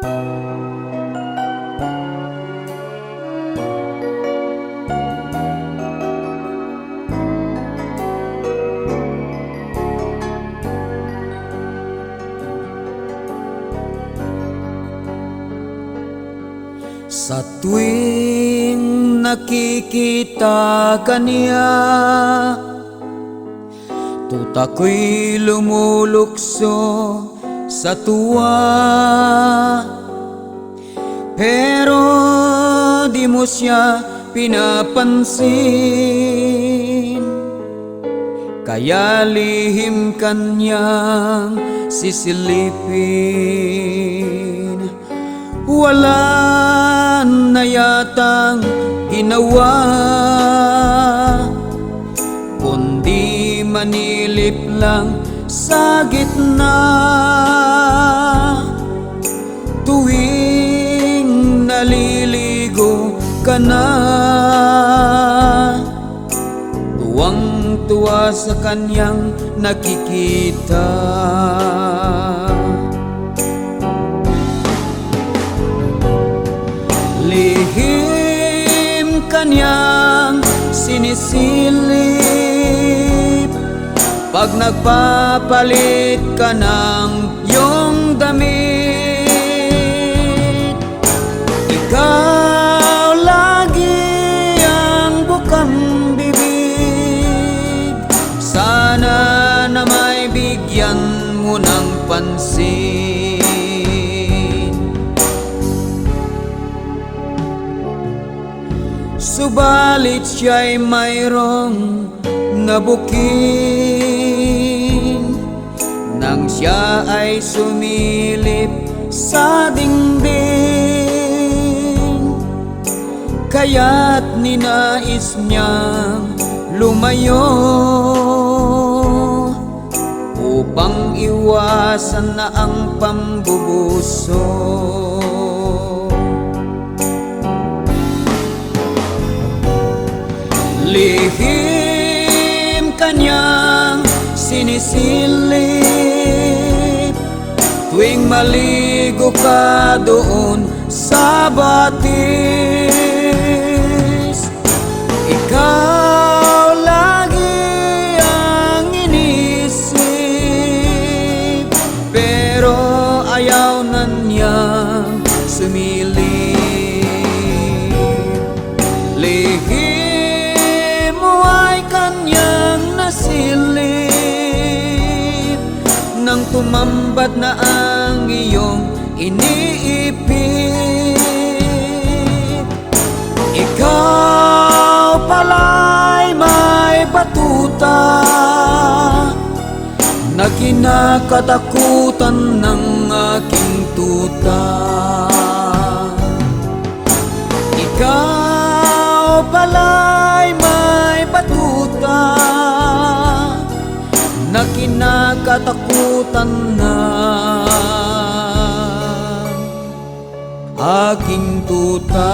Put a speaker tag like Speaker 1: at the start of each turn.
Speaker 1: Sa tuwing nakikita ka niya, tuta ko'y lumulukso sa tuwa. Pero di mo siya pinapansin, kaya lihim kanyang sisilipin. Wala na yatang ginawa kundi manilip lang sa gitna. Tuwing naliligo ka na, tuwang-tuwa sa kanyang nakikita. Lihim kanyang sinisilip pag nagpapalit ka ng iyong damit. Ikaw lagi ang bukang bibig, sana na may bigyan mo ng pansin. Subalit siya'y mayroong nabuking nang siya ay sumilip sa dingding. Kaya't ninais niyang lumayo upang iwasan na ang pambubuso. Lihim kanyang sinisilip tuwing maligo ka doon sa batis. Ikaw lagi ang inisip, pero ayaw na niyang sumilip. Lihim mo ay kanyang nasilip nang tumambad na ang iyong iniipit. Ikaw pala'y may batuta na kinakatakutan ng aking tuta. Ikaw pala'y may batuta na kinakatakutan ng aking tuta.